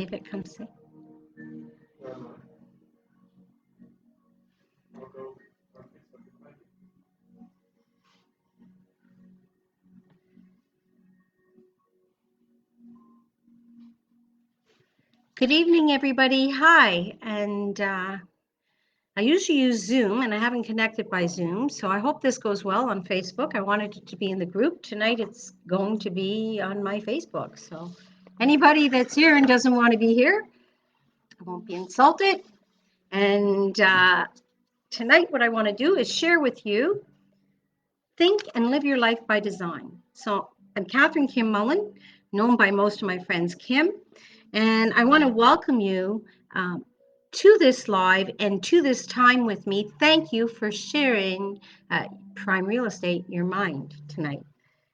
David, come say. Good evening, everybody. Hi. And I usually use Zoom, and I haven't connected by Zoom, so I hope this goes well on Facebook. I wanted it to be in the group. Tonight it's going to be on my Facebook. So anybody that's here and doesn't want to be here, I won't be insulted. And tonight what I want to do is share with you, think and live your life by design. So I'm Catherine Kim Mullen, known by most of my friends Kim, and I want to welcome you to this live and to this time with me. Thank you for sharing Prime Real Estate, your mind tonight.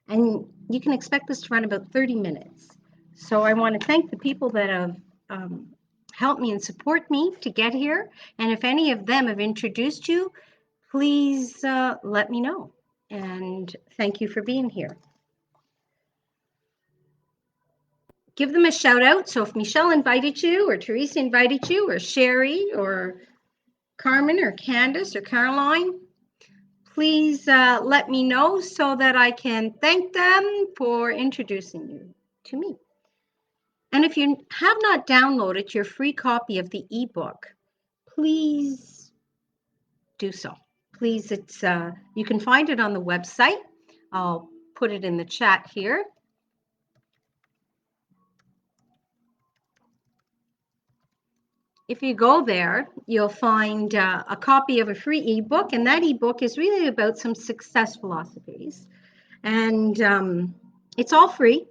And you can expect this to run about 30 minutes. So I want to thank the people that have helped me and support me to get here. And if any of them have introduced you, please let me know. And thank you for being here. Give them a shout out. So if Michelle invited you, or Teresa invited you, or Sherry, or Carmen, or Candace, or Caroline, please let me know so that I can thank them for introducing you to me. And if you have not downloaded your free copy of the ebook, please do so. Please, it's you can find it on the website. I'll put it in the chat here. If you go there, you'll find a copy of a free ebook, and that ebook is really about some success philosophies. And it's all free.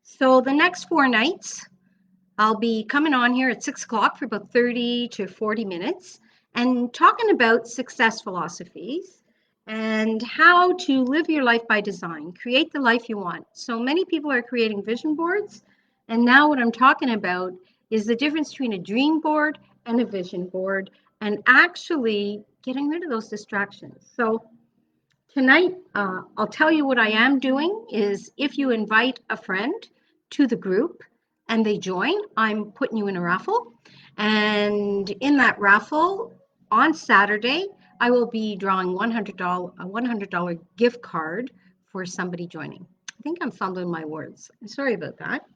So the next 4 nights, I'll be coming on here at 6 o'clock for about 30 to 40 minutes and talking about success philosophies and how to live your life by design, create the life you want. So many people are creating vision boards. And now what I'm talking about is the difference between a dream board and a vision board and actually getting rid of those distractions. So tonight, I'll tell you what I am doing is if you invite a friend to the group and they join, I'm putting you in a raffle. And in that raffle on Saturday, I will be drawing a $100 gift card for somebody joining. I think I'm fumbling my words. I'm sorry about that.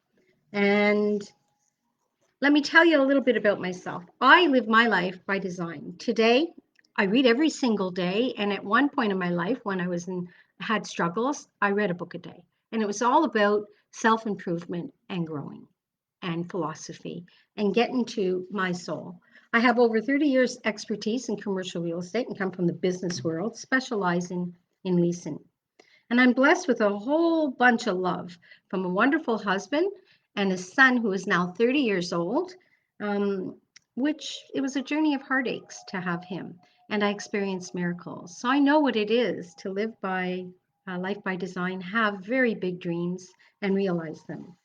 And let me tell you a little bit about myself. I live my life by design. Today, I read every single day. And at one point in my life, when I had struggles, I read a book a day. And it was all about self-improvement and growing and philosophy and getting to my soul. I have over 30 years expertise in commercial real estate and come from the business world, specializing in leasing. And I'm blessed with a whole bunch of love from a wonderful husband and a son who is now 30 years old, which it was a journey of heartaches to have him. And I experienced miracles. So I know what it is to live by life by design, have very big dreams and realize them.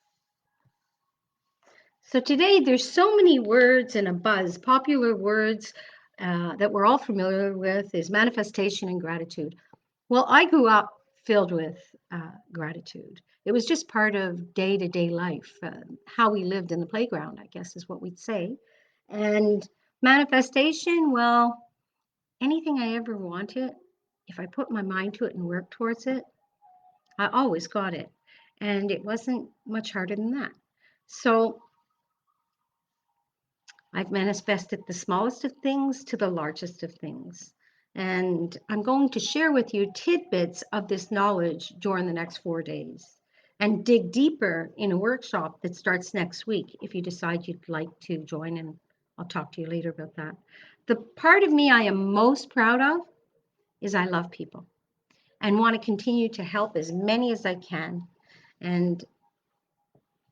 So today there's so many words and a buzz, popular words that we're all familiar with is manifestation and gratitude. Well, I grew up filled with gratitude. It was just part of day-to-day life, how we lived in the playground, I guess is what we'd say. And manifestation, well, anything I ever wanted, if I put my mind to it and worked towards it, I always got it. And it wasn't much harder than that. So I've manifested the smallest of things to the largest of things. And I'm going to share with you tidbits of this knowledge during the next 4 days and dig deeper in a workshop that starts next week if you decide you'd like to join, and I'll talk to you later about that. The part of me I am most proud of is I love people and want to continue to help as many as I can. And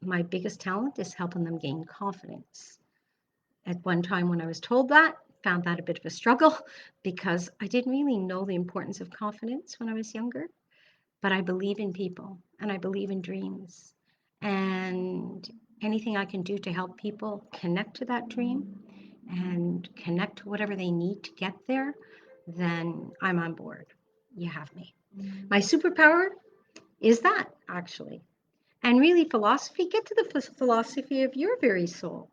my biggest talent is helping them gain confidence. At one time when I was told that, found that a bit of a struggle because I didn't really know the importance of confidence when I was younger. But I believe in people and I believe in dreams. And anything I can do to help people connect to that dream and connect to whatever they need to get there, then I'm on board. You have me. My superpower is that, actually. And really, philosophy, get to the philosophy of your very soul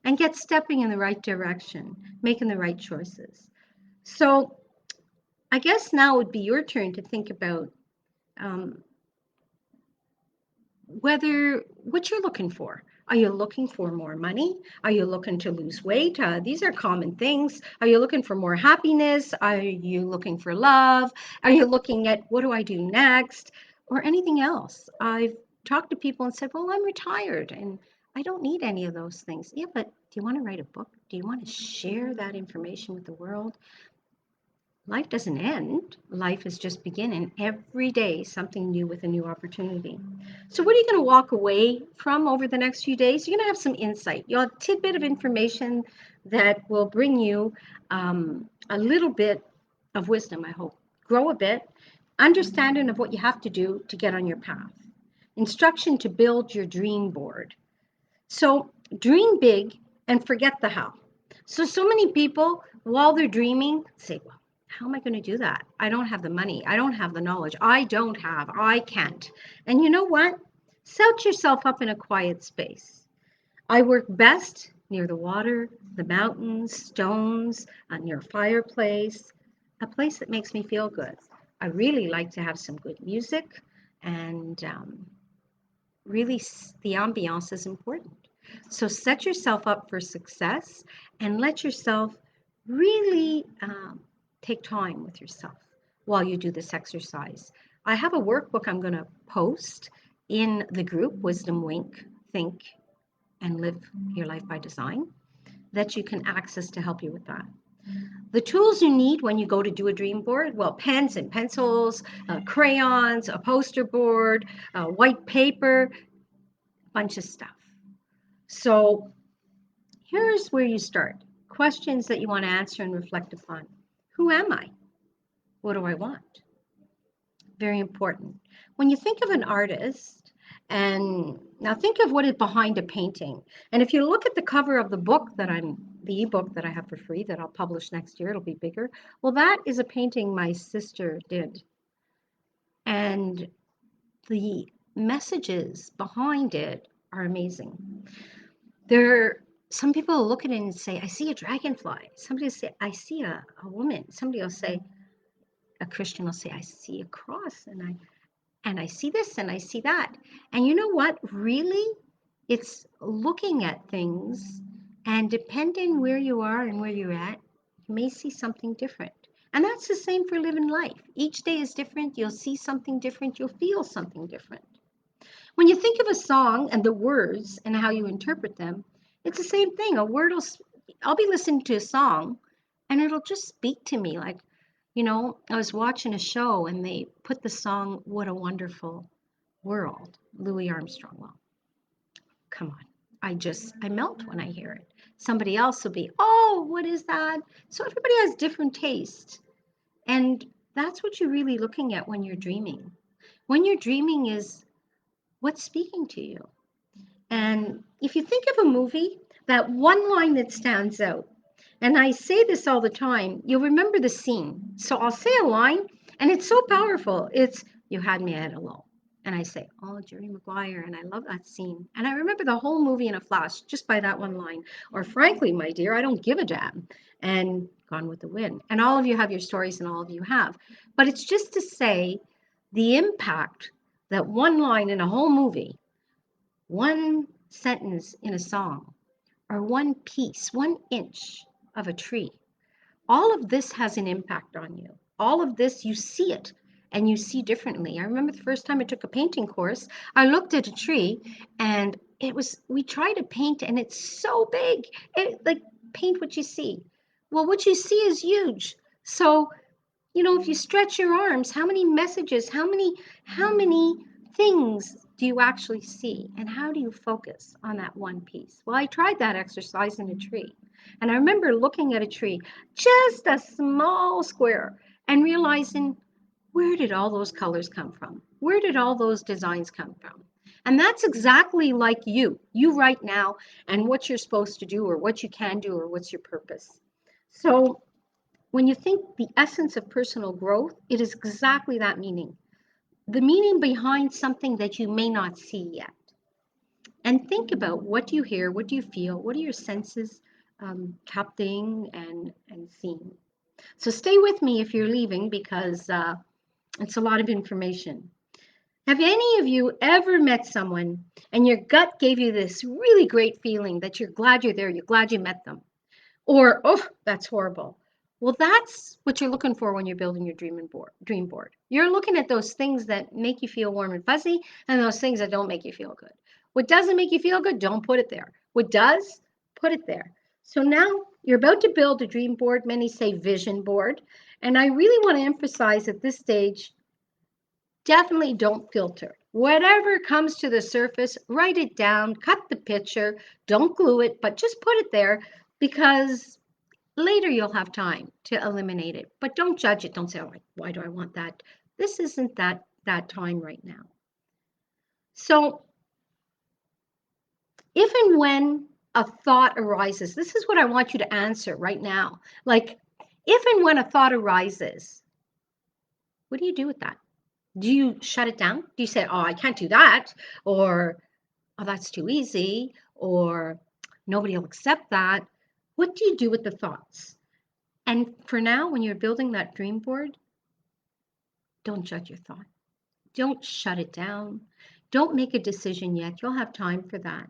and get stepping in the right direction, making the right choices. So I guess now would be your turn to think about um, whether what you're looking for. Are you looking for more money? Are you looking to lose weight? These are common things. Are you looking for more happiness? Are you looking for love? Are you looking at what do I do next? Or anything else? I've talked to people and said, well, I'm retired and I don't need any of those things. Yeah, but do you want to write a book? Do you want to share that information with the world? Life doesn't end. Life is just beginning every day, something new with a new opportunity. So, what are you going to walk away from over the next few days? You're going to have some insight. You'll have a tidbit of information that will bring you a little bit of wisdom, I hope. Grow a bit, understanding of what you have to do to get on your path, instruction to build your dream board. So dream big and forget the how. So many people, while they're dreaming, say, well, how am I going to do that? I don't have the money. I don't have the knowledge. I can't. And you know what? Set yourself up in a quiet space. I work best near the water, the mountains, stones, near a fireplace, a place that makes me feel good. I really like to have some good music and really the ambiance is important. So set yourself up for success and let yourself really take time with yourself while you do this exercise. I have a workbook I'm going to post in the group Wisdom Wink, Think, and Live Your Life by Design that you can access to help you with that. The tools you need when you go to do a dream board, well, pens and pencils, crayons, a poster board, white paper, bunch of stuff. So here's where you start. Questions that you want to answer and reflect upon. Who am I? What do I want? Very important. When you think of an artist, and now think of what is behind a painting. And if you look at the cover of the ebook that I have for free that I'll publish next year, it'll be bigger. Well, that is a painting my sister did. And the messages behind it are amazing. Some people will look at it and say, I see a dragonfly. Somebody will say, I see a woman. Somebody will say, a Christian will say, I see a cross and I see this and I see that. And you know what? Really, it's looking at things, and depending where you are and where you're at, you may see something different. And that's the same for living life. Each day is different. You'll see something different. You'll feel something different. When you think of a song and the words and how you interpret them, it's the same thing. I'll be listening to a song and it'll just speak to me. Like, I was watching a show and they put the song What a Wonderful World, Louis Armstrong. Well, come on. I melt when I hear it. Somebody else will be, oh, what is that? So everybody has different taste. And that's what you're really looking at when you're dreaming. When you're dreaming is what's speaking to you. And if you think of a movie, that one line that stands out, and I say this all the time, you'll remember the scene. So I'll say a line, and it's so powerful. It's, you had me at hello. And I say, oh, Jerry Maguire, and I love that scene. And I remember the whole movie in a flash just by that one line. Or frankly, my dear, I don't give a damn. And Gone with the Wind. And all of you have your stories, and all of you have. But it's just to say the impact that one line in a whole movie, one sentence in a song, or one piece, 1 inch of a tree, all of this has an impact on you. All of this, you see it and you see differently. I remember the first time I took a painting course, I looked at a tree and we tried to paint and it's so big. Like, paint what you see. Well, what you see is huge. So, if you stretch your arms, how many messages, how many things do you actually see? And how do you focus on that one piece? Well, I tried that exercise in a tree. And I remember looking at a tree, just a small square, and realizing, where did all those colors come from? Where did all those designs come from? And that's exactly like you right now, and what you're supposed to do, or what you can do, or what's your purpose. So when you think the essence of personal growth, it is exactly that meaning. The meaning behind something that you may not see yet. and think about, what do you hear? What do you feel? What are your senses capturing and seeing? So stay with me if you're leaving, because it's a lot of information. Have any of you ever met someone and your gut gave you this really great feeling that you're glad you're there, you're glad you met them? Or, oh, that's horrible. Well, that's what you're looking for when you're building your dream board. You're looking at those things that make you feel warm and fuzzy, and those things that don't make you feel good. What doesn't make you feel good, don't put it there. What does, put it there. So now you're about to build a dream board. Many say vision board. And I really want to emphasize at this stage, definitely don't filter. Whatever comes to the surface, write it down, cut the picture, don't glue it, but just put it there, because later you'll have time to eliminate it. But don't judge it. Don't say, oh, why do I want that? This isn't that time right now. So if and when a thought arises, this is what I want you to answer right now. Like, if and when a thought arises, what do you do with that? Do you shut it down? Do you say, oh, I can't do that? Or, oh, that's too easy? Or, nobody will accept that? What do you do with the thoughts? And for now, when you're building that dream board, don't judge your thought. Don't shut it down. Don't make a decision yet. You'll have time for that.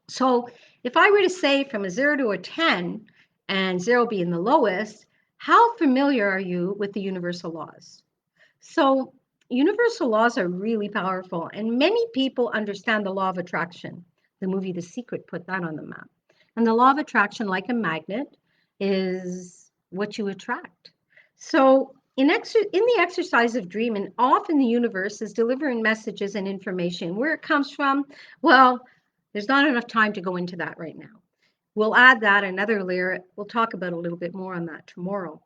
So if I were to say from a 0 to a 10, and 0 being the lowest, how familiar are you with the universal laws? So universal laws are really powerful, and many people understand the law of attraction. The movie The Secret put that on the map. And the law of attraction, like a magnet, is what you attract. So in the exercise of dreaming, often the universe is delivering messages and information. Where it comes from, well, there's not enough time to go into that right now. We'll add that another layer. We'll talk about a little bit more on that tomorrow.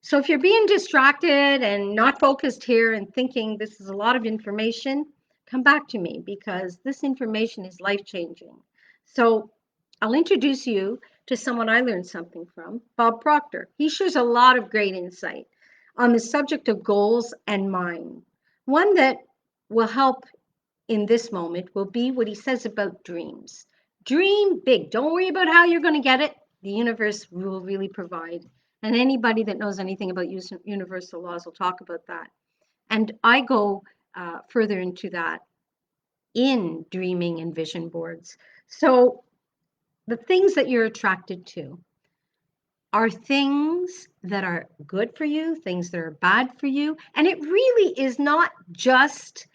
So if you're being distracted and not focused here and thinking this is a lot of information, come back to me, because this information is life-changing. So I'll introduce you to someone I learned something from, Bob Proctor. He shares a lot of great insight on the subject of goals and mind. One that will help in this moment will be what he says about dreams. Dream big. Don't worry about how you're going to get it. The universe will really provide. And anybody that knows anything about universal laws will talk about that. And I go further into that in dreaming and vision boards. So the things that you're attracted to are things that are good for you, things that are bad for you. And it really is not just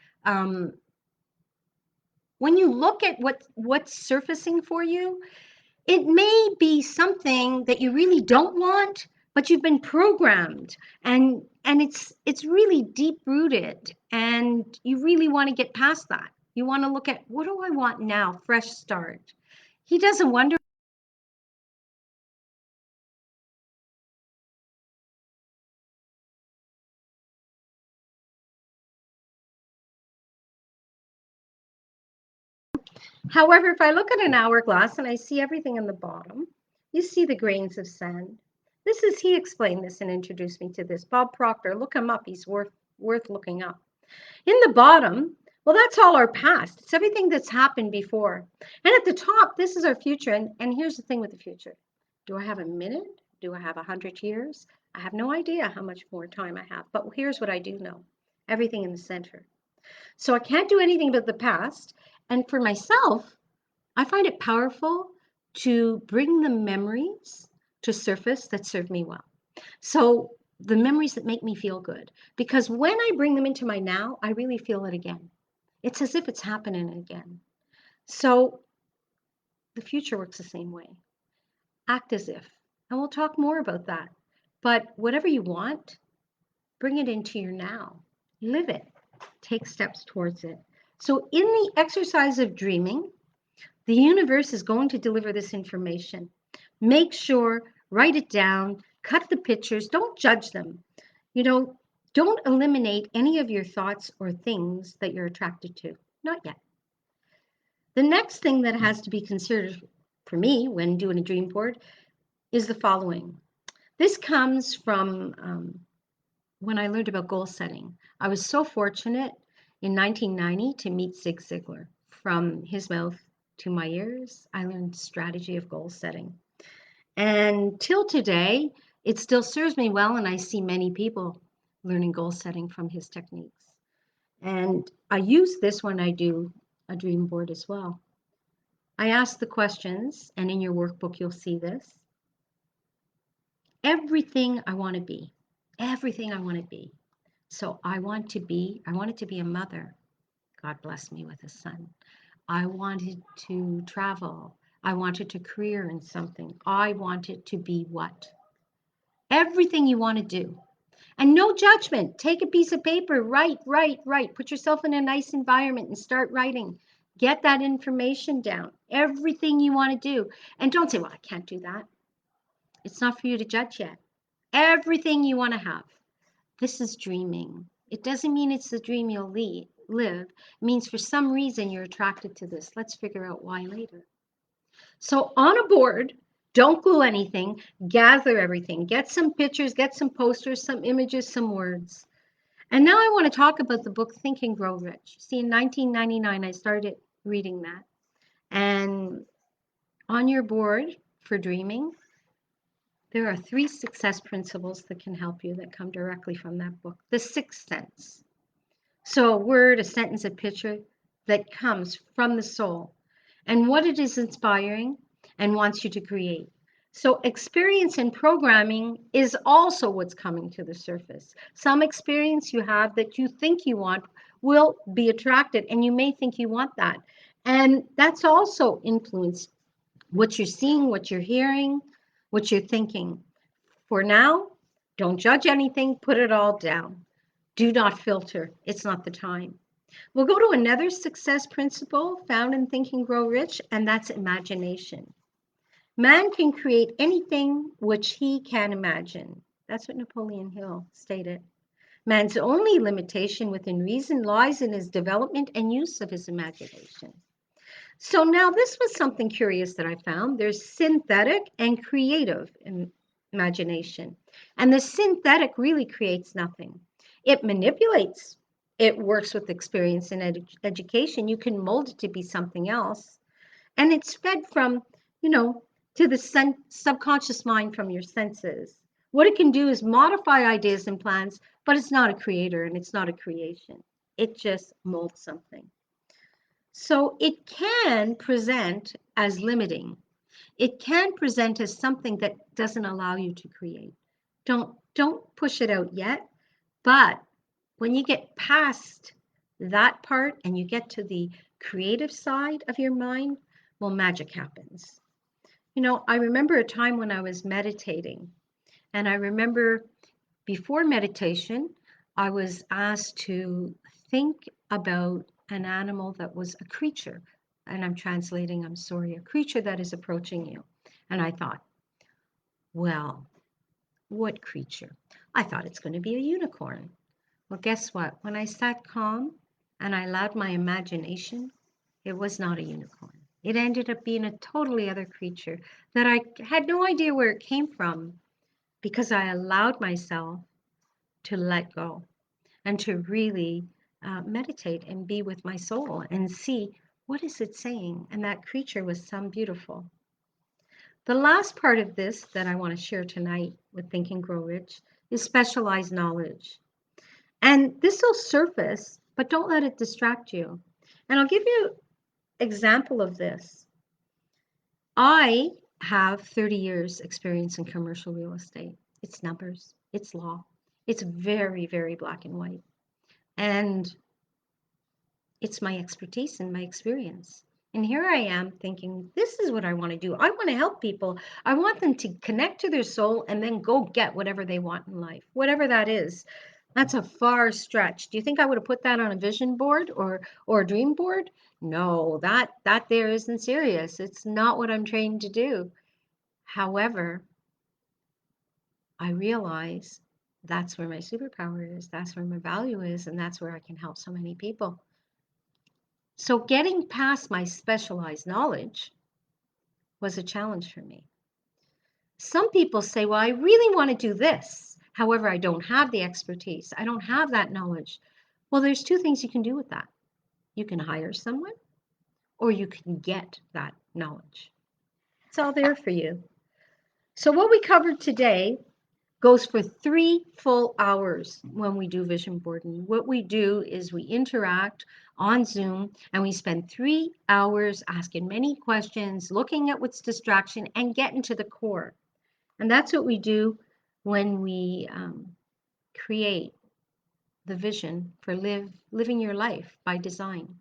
when you look at what's surfacing for you, it may be something that you really don't want, but you've been programmed, and it's really deep rooted, and you really want to get past that. You want to look at, what do I want now? Fresh start. He doesn't wonder. However, if I look at an hourglass and I see everything in the bottom, you see the grains of sand. He explained this and introduced me to this. Bob Proctor, look him up. He's worth looking up. In the bottom, well, that's all our past. It's everything that's happened before. And at the top, this is our future. And here's the thing with the future. Do I have a minute? Do I have 100 years? I have no idea how much more time I have. But here's what I do know. Everything in the center. So I can't do anything about the past. And for myself, I find it powerful to bring the memories to surface that serve me well. So the memories that make me feel good, because when I bring them into my now, I really feel it again. It's as if it's happening again. So the future works the same way. Act as if, and we'll talk more about that. But whatever you want, bring it into your now. Live it. Take steps towards it. So in the exercise of dreaming, the universe is going to deliver this information. Make sure, write it down, cut the pictures, don't judge them. Don't eliminate any of your thoughts or things that you're attracted to. Not yet. The next thing that has to be considered for me when doing a dream board is the following. This comes from when I learned about goal setting. I was so fortunate in 1990 to meet Zig Ziglar. from his mouth to my ears, I learned strategy of goal setting. And till today, it still serves me well, and I see many people learning goal setting from his techniques. And I use this when I do a dream board as well. I ask the questions, and in your workbook, you'll see this. Everything I want to be, everything I want to be. So I wanted to be a mother. God bless me with a son. I wanted to travel. I wanted to career in something. I wanted to be what? Everything you want to do. And no judgment. Take a piece of paper, write, write, write. Put yourself in a nice environment and start writing. Get that information down. Everything you want to do. And don't say, well, I can't do that. It's not for you to judge yet. Everything you want to have. This is dreaming. It doesn't mean it's the dream you'll live. It means for some reason you're attracted to this. Let's figure out why later. So on a board, don't glue anything, gather everything, get some pictures, get some posters, some images, some words. And now I want to talk about the book Think and Grow Rich. See, in 1999, I started reading that. And on your board for dreaming, there are 3 success principles that can help you that come directly from that book. The sixth sense. So a word, a sentence, a picture that comes from the soul and what it is inspiring and wants you to create. So experience in programming is also what's coming to the surface. Some experience you have that you think you want will be attracted, and you may think you want that. And that's also influenced what you're seeing, what you're hearing, what you're thinking. For now, don't judge anything, put it all down. Do not filter. It's not the time. We'll go to another success principle found in Think and Grow Rich, and that's imagination. Man can create anything which he can imagine. That's what Napoleon Hill stated. Man's only limitation within reason lies in his development and use of his imagination. So now this was something curious that I found. There's synthetic and creative imagination. And the synthetic really creates nothing. It manipulates. It works with experience and education. You can mold it to be something else. And it's fed from, to the subconscious mind from your senses. What it can do is modify ideas and plans, but it's not a creator and it's not a creation. It just molds something. So it can present as limiting. It can present as something that doesn't allow you to create. Don't push it out yet, but when you get past that part and you get to the creative side of your mind, well, magic happens. I remember a time when I was meditating, and I remember before meditation, I was asked to think about an animal that was a creature. And I'm translating, I'm sorry, a creature that is approaching you. And I thought, well, what creature? I thought it's going to be a unicorn. Well, guess what? When I sat calm and I allowed my imagination, it was not a unicorn. It ended up being a totally other creature that I had no idea where it came from because I allowed myself to let go and to really meditate and be with my soul and see what is it saying. And that creature was some beautiful. The last part of this that I want to share tonight with Think and Grow Rich is specialized knowledge. And this will surface, but don't let it distract you. And I'll give you an example of this. I have 30 years experience in commercial real estate. It's numbers, it's law. It's very, very black and white. And it's my expertise and my experience. And here I am thinking, this is what I want to do. I want to help people. I want them to connect to their soul and then go get whatever they want in life, whatever that is. That's a far stretch. Do you think I would have put that on a vision board or a dream board? No, that there isn't serious. It's not what I'm trained to do. However, I realize that's where my superpower is. That's where my value is. And that's where I can help so many people. So getting past my specialized knowledge was a challenge for me. Some people say, well, I really want to do this. However, I don't have the expertise. I don't have that knowledge. Well, there's 2 things you can do with that. You can hire someone or you can get that knowledge. It's all there for you. So what we covered today goes for 3 full hours when we do vision boarding. What we do is we interact on Zoom and we spend 3 hours asking many questions, looking at what's distraction and getting to the core. And that's what we do when we create the vision for living your life by design.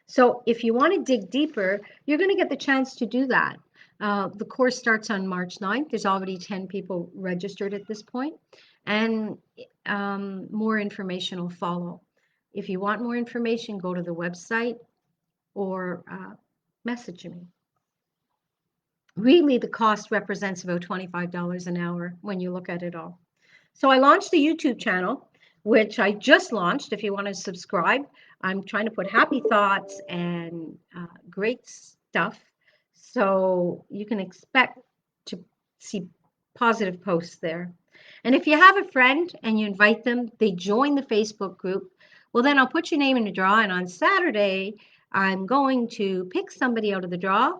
So if you want to dig deeper, you're going to get the chance to do that. The course starts on March 9th. There's already 10 people registered at this point, and more information will follow. If you want more information, go to the website or message me. Really, the cost represents about $25 an hour when you look at it all. So I launched a YouTube channel, which I just launched. If you want to subscribe, I'm trying to put happy thoughts and great stuff. So you can expect to see positive posts there. And if you have a friend and you invite them, they join the Facebook group, well, then I'll put your name in the draw. And on Saturday, I'm going to pick somebody out of the draw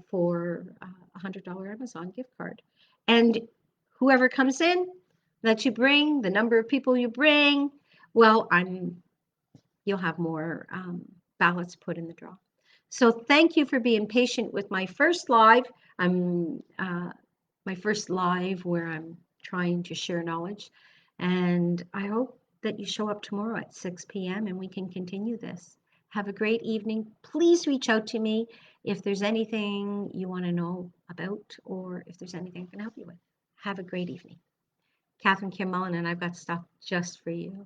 for a $100 Amazon gift card. And whoever comes in, that you bring, the number of people you bring, well, you'll have more ballots put in the draw. So thank you for being patient with my first live. I'm my first live where I'm trying to share knowledge, and I hope that you show up tomorrow at 6 p.m. and we can continue this. Have a great evening. Please reach out to me if there's anything you want to know about or if there's anything I can help you with. Have a great evening. Catherine Kim Mullen, and I've got stuff just for you.